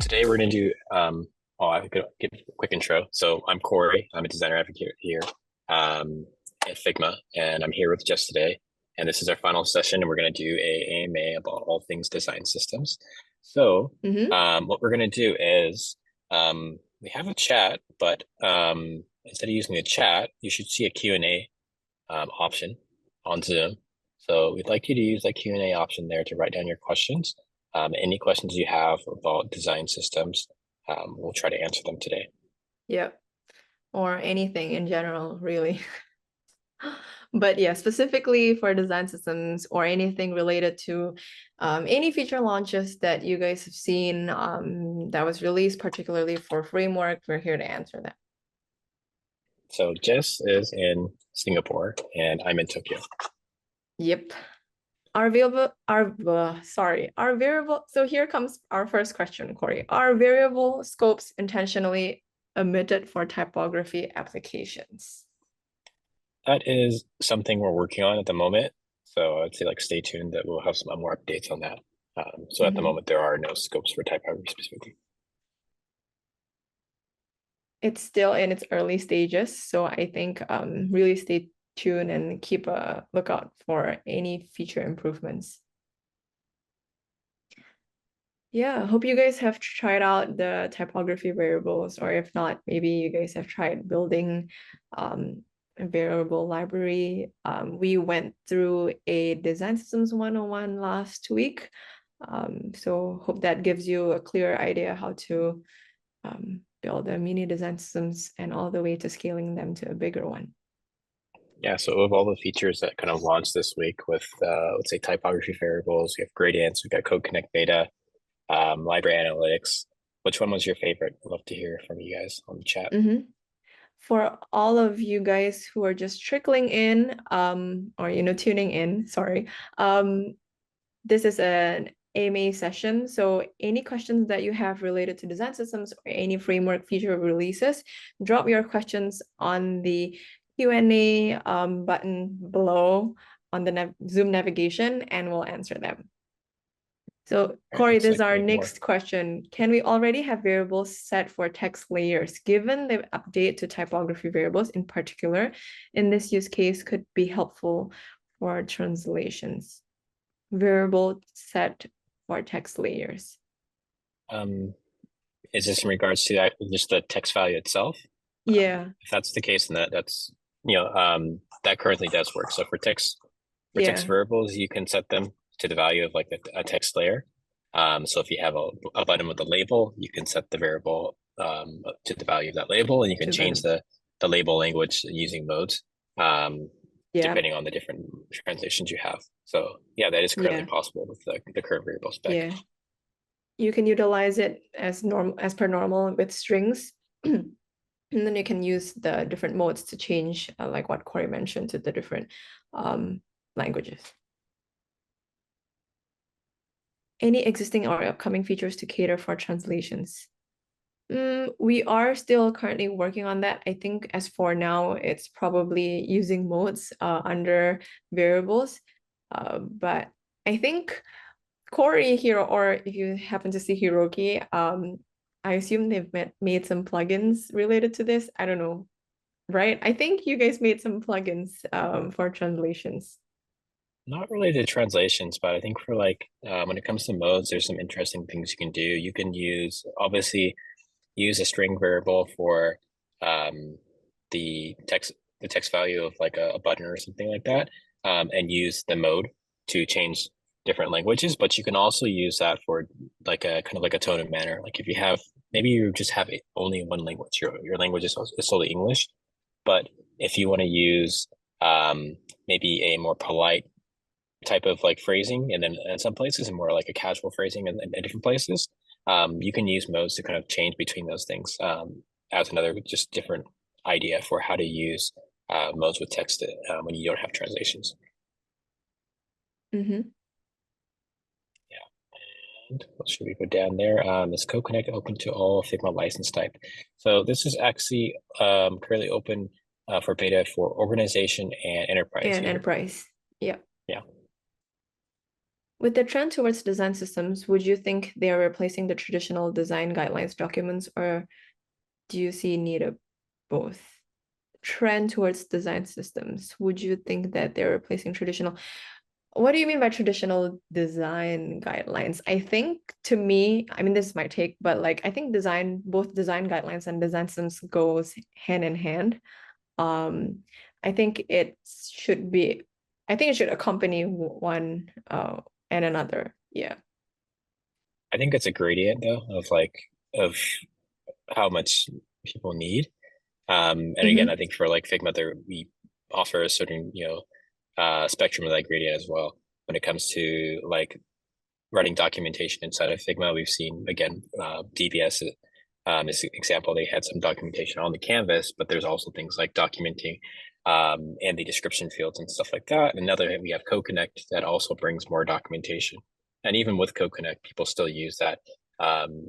Today we're going to do, I could give a quick intro. So I'm Corey. I'm a designer advocate here at Figma, and I'm here with Jess today. And this is our final session, and we're going to do a AMA about all things design systems. So what we're going to do is we have a chat, but instead of using the chat, you should see a Q&A option on Zoom. So we'd like you to use that Q&A option there to write down your questions. Any questions you have about design systems, we'll try to answer them today. Yep. Or anything in general, really. But yeah, specifically for design systems or anything related to any feature launches that you guys have seen that was released, particularly for framework, we're here to answer that. So Jess is in Singapore and I'm in Tokyo. Yep. So here comes our first question, Corey. Are variable scopes intentionally omitted for typography applications? That is something we're working on at the moment. So I'd say stay tuned that we'll have some more updates on that. So at the moment, there are no scopes for typography specifically. It's still in its early stages. So I think really stay tuned and keep a lookout for any feature improvements. Yeah, hope you guys have tried out the typography variables, or if not, maybe you guys have tried building a variable library. We went through a design systems 101 last week. So hope that gives you a clear idea how to build the mini design systems and all the way to scaling them to a bigger one. Yeah, so of all the features that kind of launched this week with, let's say, typography variables, we have gradients, we've got Code Connect Beta, library analytics. Which one was your favorite? I'd love to hear from you guys on the chat. For all of you guys who are just trickling in, or tuning in, sorry. This is an AMA session, so any questions that you have related to design systems or any framework feature releases, drop your questions on the Q&A button below on the Zoom navigation, and we'll answer them. So Corey, this is our next question. Can we already have variables set for text layers, given the update to typography variables in particular in this use case could be helpful for translations? Variable set for text layers. Is this in regards to just the text value itself? Yeah. If that's the case, then that's that currently does work. So for text variables, you can set them to the value of a text layer. So if you have a button with a label, you can set the variable to the value of that label, and you can change the label language using modes depending on the different translations you have. So yeah, that is currently possible with the current variable spec. Yeah. You can utilize it as per normal with strings. And then you can use the different modes to change, like what Corey mentioned, to the different languages. Any existing or upcoming features to cater for translations? We are still currently working on that. I think as for now, it's probably using modes under variables. But I think Corey here, or if you happen to see Hiroki, I assume they've made some plugins related to this. I don't know, right? I think you guys made some plugins for translations. Not related to translations, but I think for when it comes to modes, there's some interesting things you can do. You can obviously use a string variable for the text value of a button or something like that, and use the mode to change different languages. But you can also use that for a kind of a tone and manner. Like if you have, maybe you just have only one language, your language is solely English, but if you want to use maybe a more polite type of phrasing, and then in some places and more a casual phrasing in different places, you can use modes to kind of change between those things as another just different idea for how to use modes with text when you don't have translations. Yeah. And what should we go down there? Is Code Connect open to all Figma license type? So this is actually currently open for beta for organization and enterprise. Enterprise. Yeah. Yeah. With the trend towards design systems, would you think they are replacing the traditional design guidelines documents, or do you see need of both? Trend towards design systems, would you think that they're replacing traditional? What do you mean by traditional design guidelines? I think to me, I mean, this is my take, but like I think both design guidelines and design systems goes hand in hand. Um, I think it should be, I think it should accompany one and another. Yeah. I think it's a gradient though of like of how much people need. And again, I Mm-hmm. think for like Figma, there we offer a certain, spectrum of that gradient as well. When it comes to like writing documentation inside of Figma, we've seen again, DBS is an example. They had some documentation on the canvas, but there's also things like documenting and the description fields and stuff like that. Another, we have Code Connect that also brings more documentation. And even with Code Connect, people still use that um,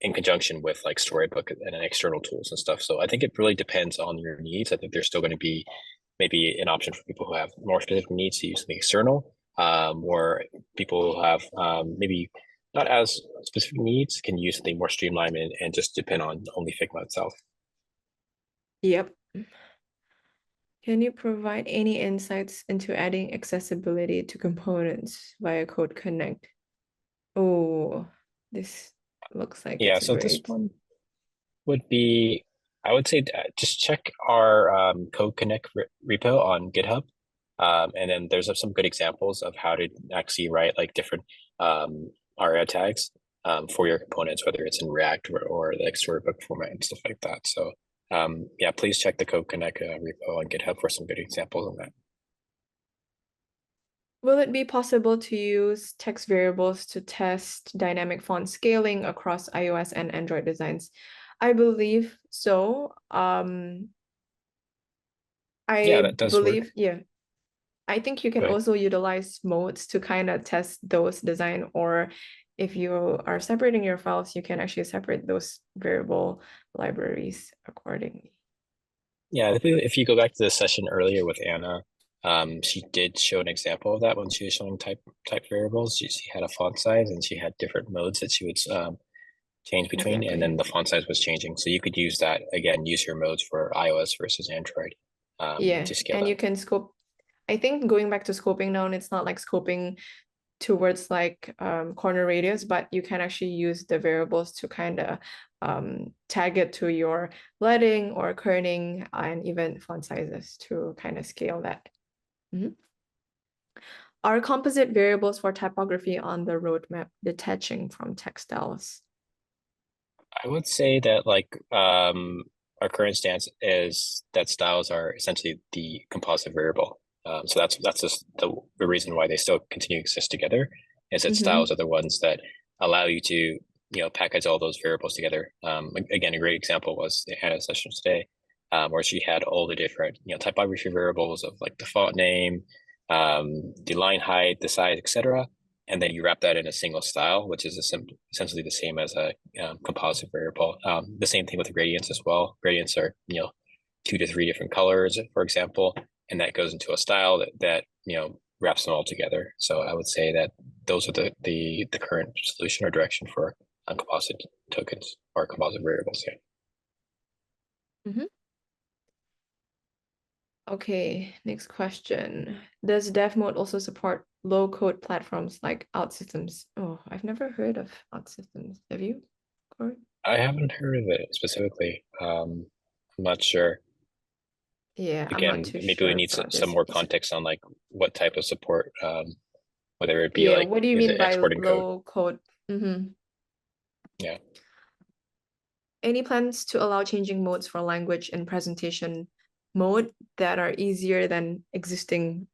in conjunction with like Storybook and external tools and stuff. So I think it really depends on your needs. I think there's still going to be maybe an option for people who have more specific needs to use something external, or people who have maybe not as specific needs can use something more streamlined and just depend on only Figma itself. Yep. Can you provide any insights into adding accessibility to components via Code Connect? Oh, this looks like Yeah, it's so this great. one would be, I would say, just check our Code Connect repo on GitHub. And then there's some good examples of how to actually write like different ARIA tags for your components, whether it's in React or like storybook format and stuff like that. So yeah, please check the Code Connect repo on GitHub for some good examples of that. Will it be possible to use text variables to test dynamic font scaling across iOS and Android designs? I believe so. Yeah, I that does work. believe, yeah. I think you can Go ahead. also utilize modes to kind of test those design, or if you are separating your files, you can actually separate those variable libraries accordingly. Yeah, if you go back to the session earlier with Anna, she did show an example of that when she was showing type variables. She had a font size and she had different modes that she would change between, and then Exactly. the font size was changing. So you could use that again, use your modes for iOS versus Android Yeah, to scale and that. you can scope. I think going back to scoping down, it's not like scoping towards like corner radius, but you can actually use the variables to kind of tag it to your leading or kerning and even font sizes to kind of scale that. Mhm. Are composite variables for typography on the roadmap detaching from textiles? I would say that like our current stance is that styles are essentially the composite variable. So that's just the reason why they still continue to exist together, is that styles Mm-hmm. are the ones that allow you to package all those variables together. Again, a great example was the Hannah session today, where she had all the different typography variables of like the font name, the line height, the size, etc. And then you wrap that in a single style, which is essentially the same as a composite variable. The same thing with gradients as well. Gradients are 2 to 3 different colors, for example, and that goes into a style that wraps them all together. So I would say that those are the current solution or direction for composite tokens or composite variables. Yeah. Mm-hmm. Okay, next question. Does dev mode also support low code platforms like OutSystems? Oh, I've never heard of OutSystems. Have you, Corey? I haven't heard of it specifically. I'm not sure. Yeah, I'm not Again, too maybe we sure need about some this. more context on like what type of support, whether it be Yeah, like, what do you is mean it by exporting code? low code? Mm-hmm. Yeah. Any plans to allow changing modes for language and presentation mode that are easier than existing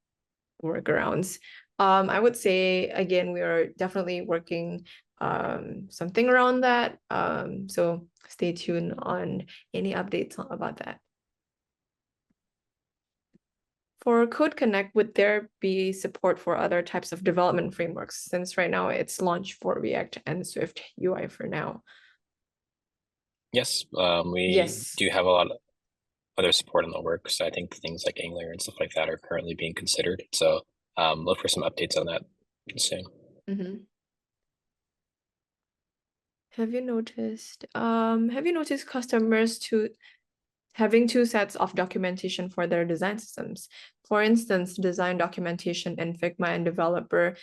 workarounds? I would say again, we are definitely working something around that. So stay tuned on any updates about that. For Code Connect, would there be support for other types of development frameworks? Since right now it's launched for React and Swift UI for now. Yes, we Yes. do have a lot of other support in the works. I think things like Angular and stuff like that are currently being considered. So look for some updates on that. So Mm-hmm. Have you noticed customers to having two sets of documentation for their design systems? For instance, design documentation in Figma and developer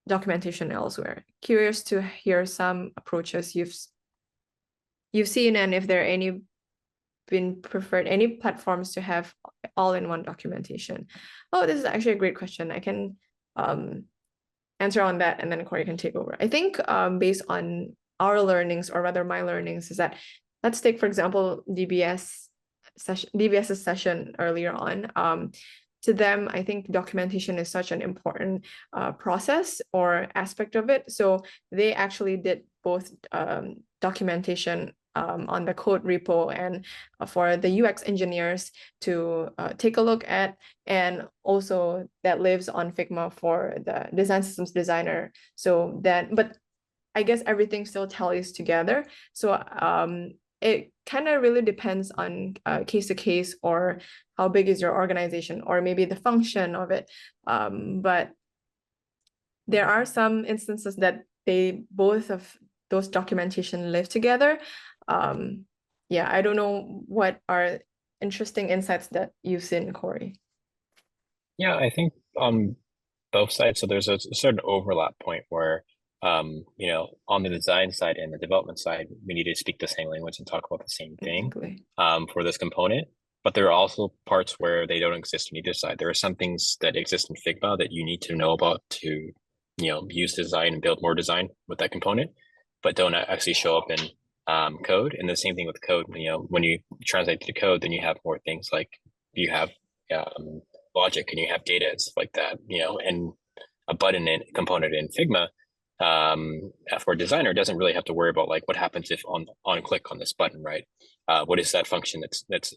documentation elsewhere. Curious to hear some approaches you've seen, and if there are any been preferred any platforms to have all-in-one documentation. Oh, this is actually a great question. I can answer on that, and then Corey can take over. I think based on our learnings, or rather my learnings, is that let's take, for example, DBS's session earlier on. To them, I think documentation is such an important process or aspect of it. So they actually did both documentation on the code repo, and for the UX engineers to take a look at, and also that lives on Figma for the design systems designer. So that, but I guess everything still tallies together. So it kind of really depends on case to case, or how big is your organization, or maybe the function of it. But there are some instances that they both of those documentation live together. Yeah, I don't know what are interesting insights that you've seen, Corey. yeah, I think on both sides. So there's a certain overlap point where, on the design side and the development side, we need to speak the same language and talk about the same thing, Exactly. for this component. But there are also parts where they don't exist on either side. There are some things that exist in Figma that you need to know about to, use design and build more design with that component, but don't actually show up in code. And the same thing with code. When you translate the code, then you have more things like you have um, logic and you have data and stuff like that. And a button in component in Figma, for a designer doesn't really have to worry about like what happens if on click on this button, right? What is that function that's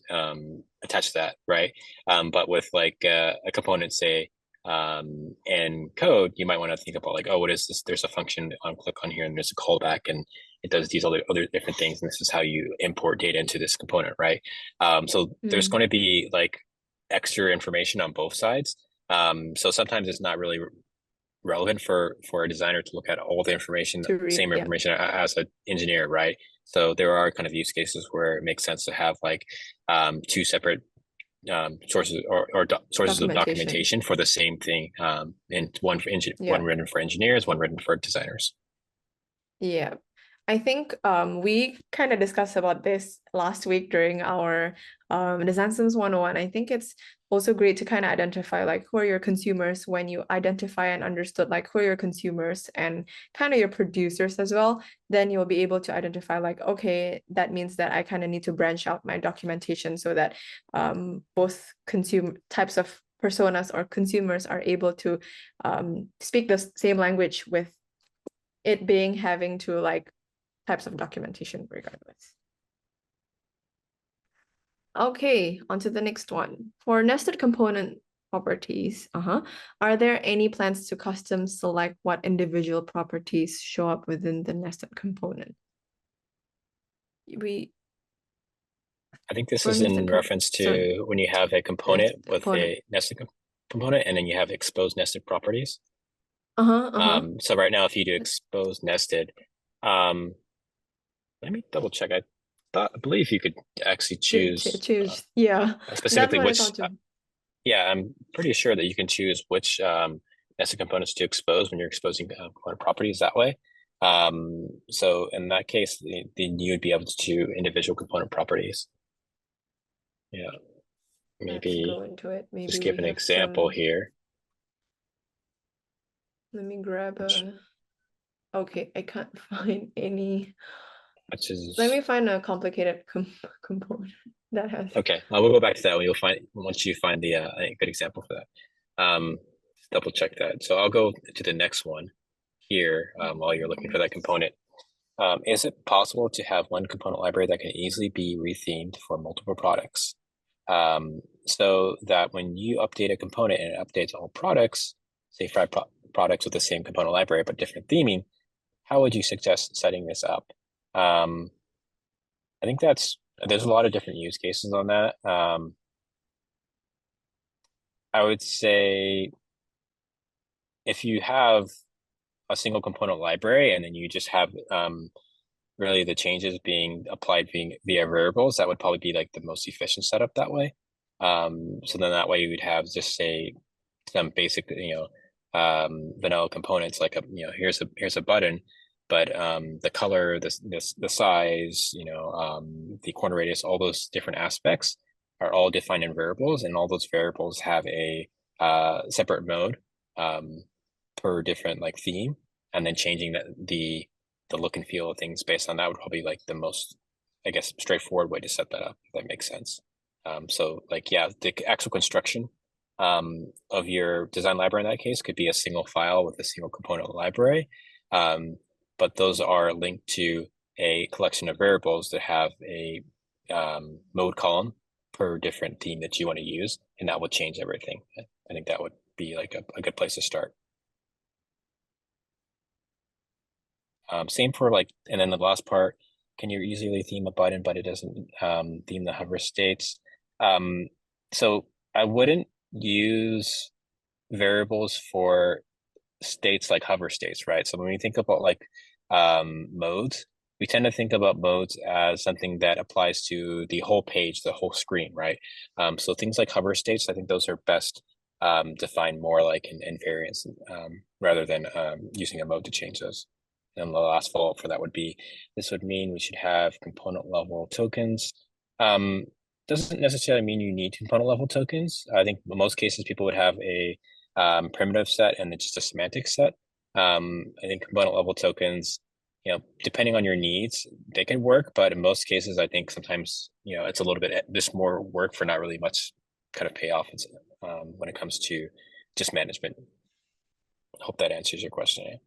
attached to that, right? But with like a component, say, in code, you might want to think about like, oh, what is this? There's a function on click on here, and there's a callback, and it does these other different things, and this is how you import data into this component, right? So there's going to be like extra information on both sides. So sometimes it's not really relevant for a designer to look at all the information, To read, same yeah. information as an engineer, right? So there are kind of use cases where it makes sense to have like two separate sources or sources of Documentation. documentation for the same thing, and one Yeah. written for engineers, one written for designers. Yeah. I think we kind of discussed about this last week during our Design Systems 101. I think it's also great to kind of identify like who are your consumers. When you identify and understood like who are your consumers and kind of your producers as well, then you'll be able to identify like, okay, that means that I kind of need to branch out my documentation so that both consume types of personas or consumers are able to speak the same language, with it being having to like types of documentation regardless. Okay, on to the next one. For nested component properties, are there any plans to custom select what individual properties show up within the nested component? We I think this for is in nested reference so to when you have a nested component with component. a nested component, and then you have exposed nested properties. Uh-huh, uh-huh. So right now, if you do exposed nested, um, let me double check. I believe you could actually choose Choose. Yeah, that's specifically what I which. thought too. Yeah, I'm pretty sure that you can choose which nested components to expose when you're exposing component properties that way. So in that case, then you would be able to choose individual component properties. Yeah, Let's go maybe into it. Maybe just give we an have example some. here, Let me grab which a. Okay, I can't find any. which Let is me find a complicated component that has. okay. We'll go back to that when you'll find once you find the a good example for that. Just double check that. So I'll go to the next one here while you're looking for that component. Is it possible to have one component library that can easily be rethemed for multiple products? So that when you update a component and it updates all products, say products with the same component library but different theming, how would you suggest setting this up? Um, I think there's a lot of different use cases on that. I would say if you have a single component library and then you just have really the changes being applied being via variables, that would probably be like the most efficient setup that way. So then that way you would have just say some basic, vanilla components like here's a button, but the color, the size, the corner radius, all those different aspects are all defined in variables, and all those variables have a separate mode per different like theme, and then changing the look and feel of things based on that would probably like the most, I guess, straightforward way to set that up, if that makes sense. So like, yeah, the actual construction of your design library in that case could be a single file with a single component library. But those are linked to a collection of variables that have a mode column per different theme that you want to use, and that will change everything. I think that would be like a good place to start. Same for like, and then the last part, can you easily theme a button, but it doesn't theme the hover states? So I wouldn't use variables for states like hover states, right? So when we think about like modes, we tend to think about modes as something that applies to the whole page, the whole screen, right? So things like hover states, I think those are best defined more like in variants rather than using a mode to change those. And the last follow-up for that would be, this would mean we should have component level tokens. Doesn't necessarily mean you need component level tokens. I think in most cases people would have a primitive set and then just a semantic set. I think component level tokens, depending on your needs, they can work, but in most cases, I think sometimes, it's a little bit this more work for not really much kind of payoff when it comes to just management. Hope that answers your question.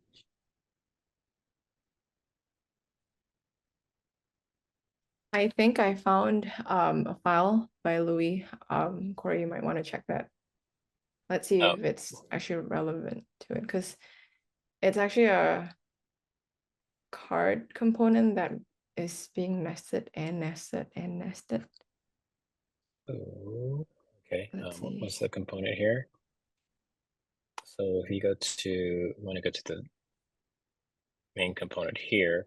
I think I found a file by Louis. Corey, you might want to check that. Let's see Oh, if it's actually relevant to it, because it's actually a card component that is being nested and nested and nested. okay. Let's What's see. the component here? So if you want to go to the main component here,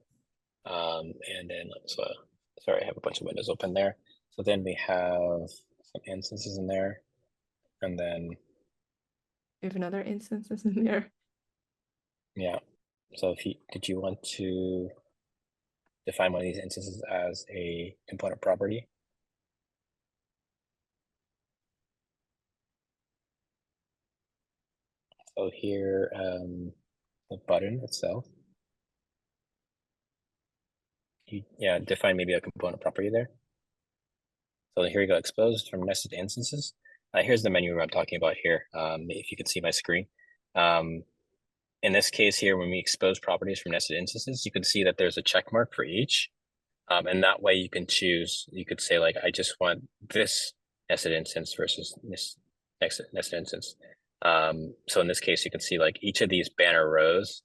and then sorry, I have a bunch of windows open there. So then we have some instances in there, and then If another instance is in there. yeah. So did you want to define one of these instances as a component property? So here, the button itself, define maybe a component property there. So here we go, exposed from nested instances. Here's the menu I'm talking about here. If you can see my screen. In this case here, when we expose properties from nested instances, you can see that there's a check mark for each. And that way you can choose, you could say like, I just want this nested instance versus this next nested instance. So in this case, you can see like each of these banner rows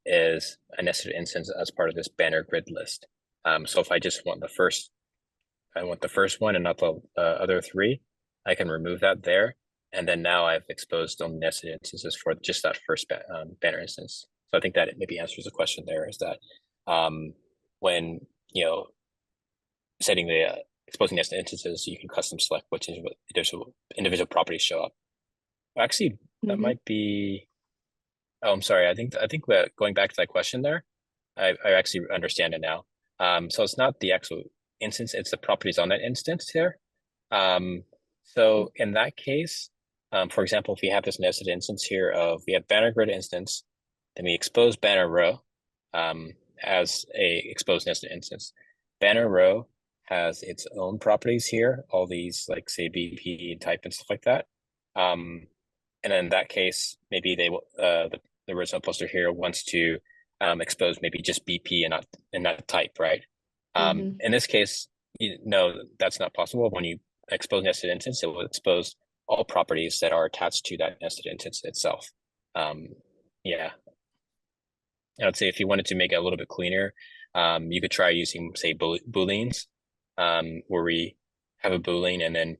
is a nested instance as part of this banner grid list. So if I just want I want the first one and not the other three, I can remove that there. And then now I've exposed only nested instances for just that first banner instance. So I think that it maybe answers the question there, is that when, setting the exposing nested instances, you can custom select which individual properties show up. Actually, that might be, oh, I'm sorry. I think that going back to that question there, I actually understand it now. So it's not the actual instance, it's the properties on that instance here. So in that case, for example, if we have this nested instance here we have banner grid instance, then we expose banner row as a exposed nested instance. Banner row has its own properties here, all these like say BP type and stuff like that. And in that case, maybe the original poster here wants to expose maybe just BP and not type, right? In this case, no, that's not possible. When you expose nested instance, it will expose all properties that are attached to that nested instance itself. Yeah. I would say if you wanted to make it a little bit cleaner, you could try using, say, booleans, where we have a boolean and then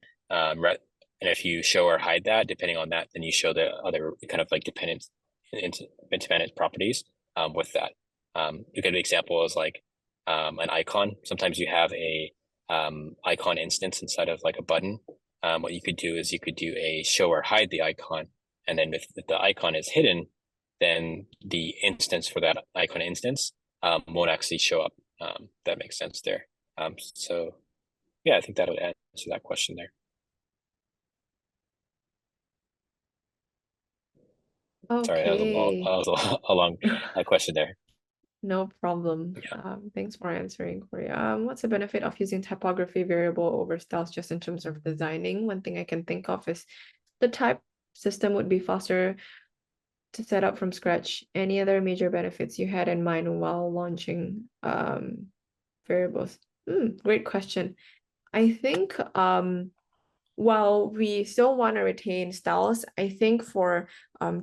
And if you show or hide that, depending on that, then you show the other kind of like independent properties with that. A good example is like an icon. Sometimes you have a icon instance inside of like a button. What you could do is you could do a show or hide the icon. And then if the icon is hidden, then the instance for that icon instance won't actually show up. That makes sense there. So yeah, I think that would answer that question there. Sorry, that was Okay, a long question there. no problem. Yeah. Thanks for answering, Corey. What's the benefit of using typography variable over styles just in terms of designing? One thing I can think of is the type system would be faster to set up from scratch. Any other major benefits you had in mind while launching variables? Great question. I think while we still want to retain styles, I think for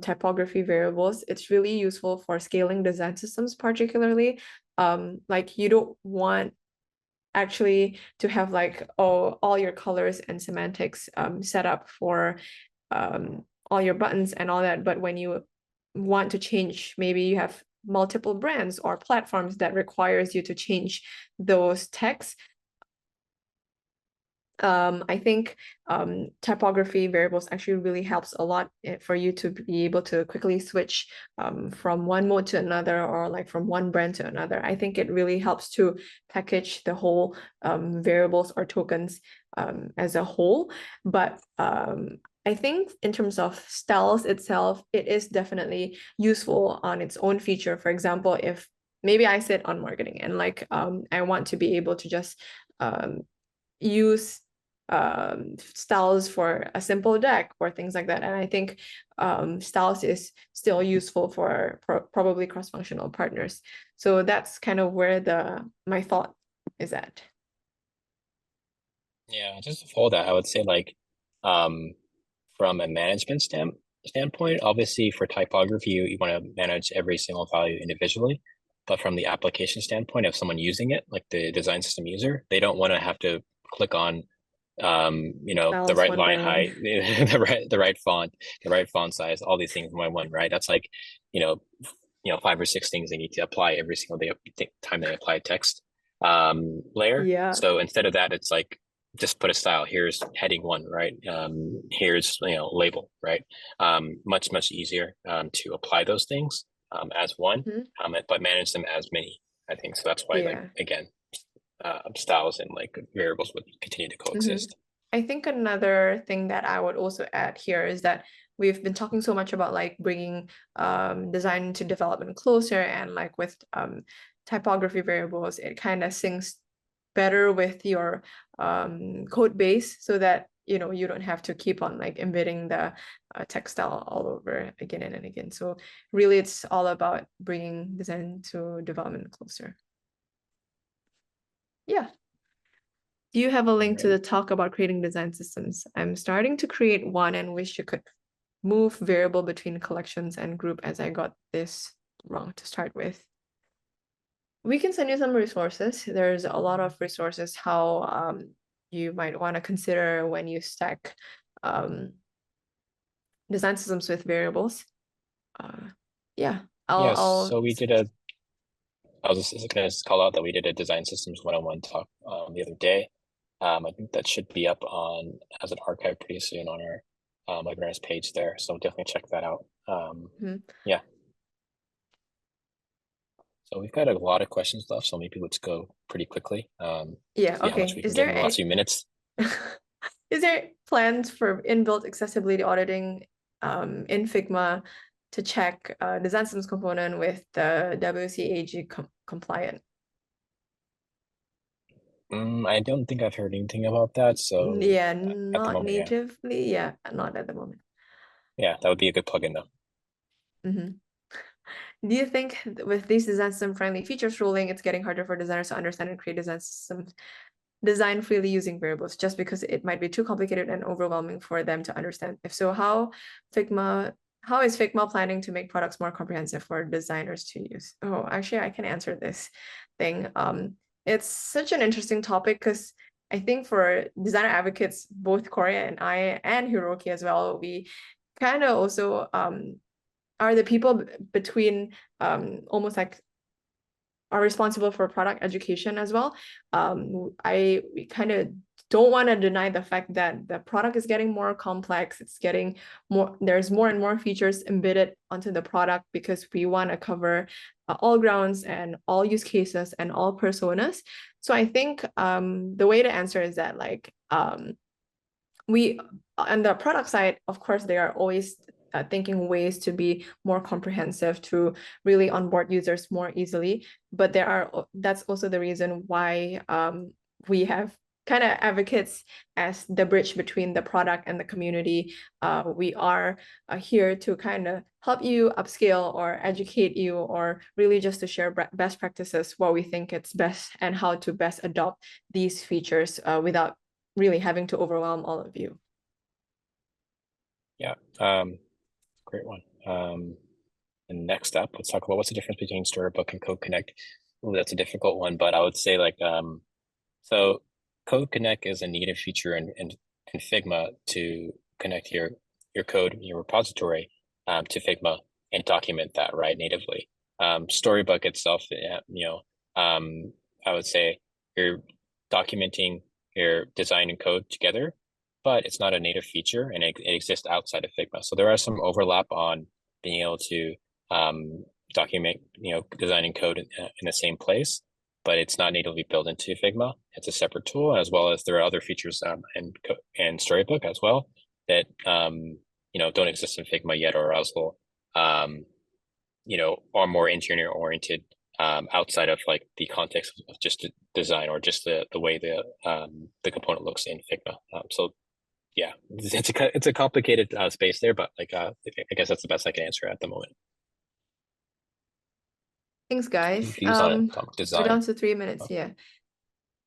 typography variables, it's really useful for scaling design systems, particularly. Like you don't want actually to have like all your colors and semantics set up for all your buttons and all that. But when you want to change, maybe you have multiple brands or platforms that requires you to change those texts. I think typography variables actually really helps a lot for you to be able to quickly switch from one mode to another or like from one brand to another. I think it really helps to package the whole variables or tokens as a whole. But I think in terms of styles itself, it is definitely useful on its own feature. For example, if maybe I sit on marketing and like I want to be able to just use styles for a simple deck or things like that. And I think styles is still useful for probably cross-functional partners. So that's kind of where my thought is at. Yeah, just to follow that, I would say like from a management standpoint, obviously for typography, you want to manage every single value individually. But from the application standpoint of someone using it, like the design system user, they don't want to have to click on the Styles right one by line one. height, the right font, the right font size, all these things one by one, right? That's like, you know, 5 or 6 things they need to apply every single time they apply text layer. Yeah. So instead of that, it's like just put a style. Here's heading 1, right? Here's label, right? Much easier to apply those things as one, Mhm. but manage them as many. I think so. That's why, like Yeah. again, styles and like variables would continue to Mhm. coexist. I think another thing that I would also add here is that we've been talking so much about like bringing design to development closer, and like with typography variables, it kind of syncs better with your code base so that you don't have to keep on like embedding the textile all over again and again. So really it's all about bringing design to development closer. Yeah. Do you have a All link to right. the talk about creating design systems? I'm starting to create one and wish you could move variable between collections and group as I got this wrong to start with. We can send you some resources. There's a lot of resources how you might want to consider when you stack um, design systems with variables. Uh, yeah, Yes. I'll So I was just going to call out that we did a design systems 101 talk the other day. I think that should be up on as an archive pretty soon on our webinars page there. So definitely check that out. Mhm. Yeah. So we've got a lot of questions left, so maybe let's go pretty quickly. Yeah, See how much okay. we can get in the last few minutes. Is there plans for inbuilt accessibility auditing in Figma to check design systems component with the WCAG compliant? I don't think I've heard anything about that. So Yeah, at the not moment, yeah. natively. Yeah, not at the moment. Yeah, that would be a good plugin though. Mhm. Do you think with these design system friendly features ruling, it's getting harder for designers to understand and create design systems design freely using variables just because it might be too complicated and overwhelming for them to understand? If so, Figma, how is Figma planning to make products more comprehensive for designers to use? Oh, actually, I can answer this thing. It's such an interesting topic because I think for designer advocates, both Korea and I and Hiroki as well, we kind of also are the people between almost like are responsible for product education as well. We kind of don't want to deny the fact that the product is getting more complex. It's getting more, there's more and more features embedded onto the product because we want to cover all grounds and all use cases and all personas. So I think the way to answer is that like we on the product side, of course, they are always thinking ways to be more comprehensive to really onboard users more easily. But that's also the reason why we have kind of advocates as the bridge between the product and the community. We are here to kind of help you upscale or educate you or really just to share best practices, what we think it's best and how to best adopt these features without really having to overwhelm all of you. Yeah, great one. And next up, let's talk about what's the difference between Storybook and Code Connect. Ooh, that's a difficult one, but I would say like so Code Connect is a native feature in Figma to connect your code, your repository to Figma and document that right natively. Storybook itself, I would say you're documenting your design and code together, but it's not a native feature and it exists outside of Figma. So there are some overlap on being able to document, designing code in the same place, but it's not natively built into Figma. It's a separate tool, as well as there are other features in Storybook as well that don't exist in Figma yet, or also are more engineer oriented outside of like the context of just the design or just the way the component looks in Figma. So yeah, it's a complicated space there, but like I guess that's the best I can answer at the moment. Thanks, guys. Views on it, We're design. down to 3 minutes. Yeah.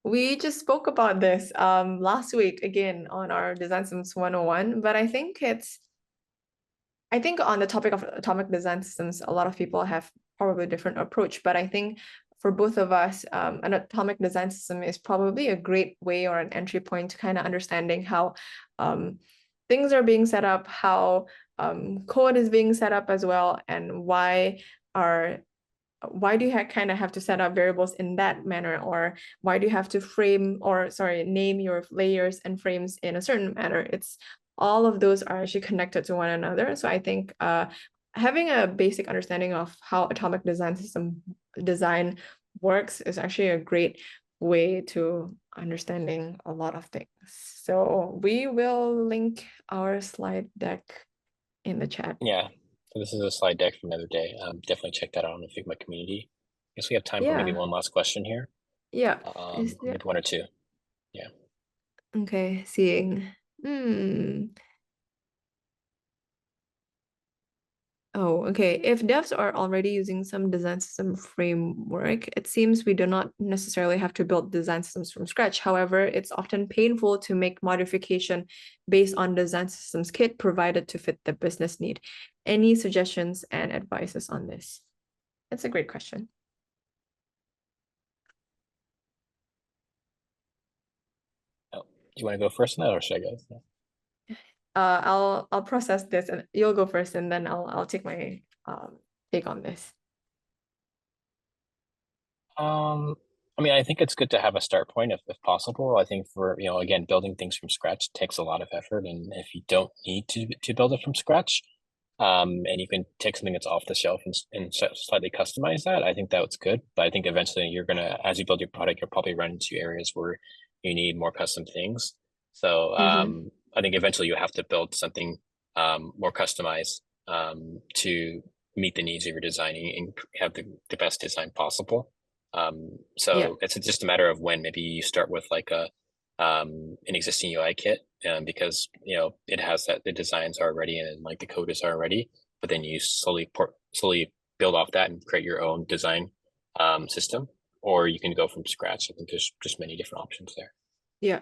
We just spoke about this last week again on our Design Systems 101, but I think on the topic of atomic design systems, a lot of people have probably a different approach, but I think for both of us, an atomic design system is probably a great way or an entry point to kind of understanding how things are being set up, how code is being set up as well, and why do you kind of have to set up variables in that manner, or why do you have to name your layers and frames in a certain manner? It's all of those are actually connected to one another. So I think having a basic understanding of how atomic design system design works is actually a great way to understanding a lot of things. So we will link our slide deck in the chat. Yeah, so this is a slide deck from another day. Definitely check that out on the Figma community. I guess we have time for maybe one last question here. Yeah. Maybe one or two. Yeah. Okay, seeing. Oh, okay. If devs are already using some design system framework, it seems we do not necessarily have to build design systems from scratch. However, it's often painful to make modification based on design systems kit provided to fit the business need. Any suggestions and advices on this? That's a great question. Oh, do you want to go first now, or should I go? I'll process this and you'll go first, and then I'll take my take on this. I mean, I think it's good to have a start point if possible. I think for, again, building things from scratch takes a lot of effort. And if you don't need to build it from scratch, and you can take something that's off the shelf and slightly customize that, I think that's good. But I think eventually you're gonna, as you build your product, you'll probably run into areas where you need more custom things. So I think eventually you have to build something more customized to meet the needs of your designing and have the best design possible. So it's just a matter of when maybe you start with like an existing UI kit, because it has that the designs are already and like the code is already, but then you slowly build off that and create your own design system, or you can go from scratch. I think there's just many different options there. Yeah.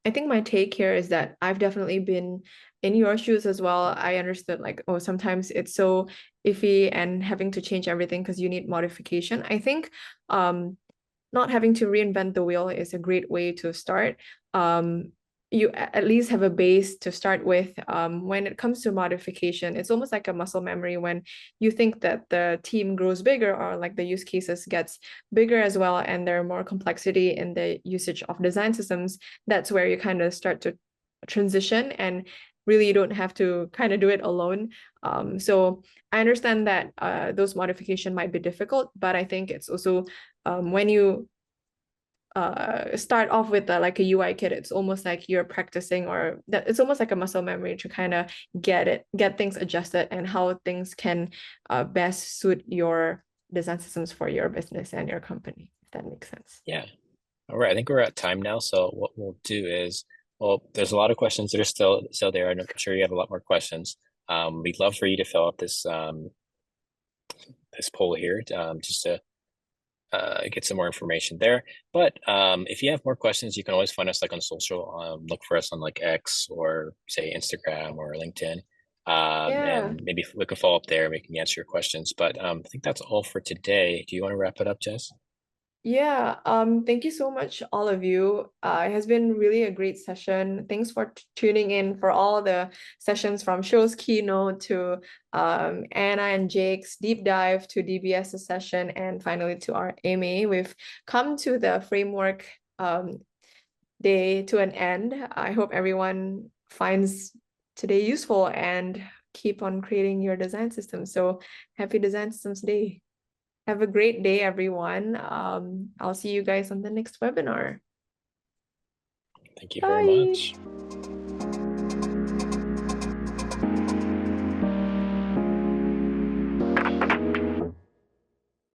I think my take here is that I've definitely been in your shoes as well. I understood like, oh, sometimes it's so iffy and having to change everything because you need modification. I think not having to reinvent the wheel is a great way to start. You at least have a base to start with. When it comes to modification, it's almost like a muscle memory. When you think that the team grows bigger, or like the use cases gets bigger as well, and there are more complexity in the usage of design systems, that's where you kind of start to transition, and really you don't have to kind of do it alone. So I understand that those modification might be difficult, but I think it's also when you start off with like a UI kit, it's almost like you're practicing, or that it's almost like a muscle memory to kind of get things adjusted and how things can best suit your design systems for your business and your company, if that makes sense. Yeah. All right. I think we're at time now. So what we'll do is, well, there's a lot of questions that are still there, and I'm sure you have a lot more questions. We'd love for you to fill out this poll here, just to get some more information there. But if you have more questions, you can always find us like on social. Look for us on like X, or say Instagram or LinkedIn. Yeah. And maybe we can follow up there, and we can answer your questions. But I think that's all for today. Do you want to wrap it up, Jess? Yeah, thank you so much, all of you. It has been really a great session. Thanks for tuning in for all the sessions, from show's keynote to Anna and Jake's deep dive, to DBS's session, and finally to our AMA. We've come to the framework day to an end. I hope everyone finds today useful and keep on creating your design system. So happy Design Systems Day. Have a great day, everyone. I'll see you guys on the next webinar. Thank you very Bye. much.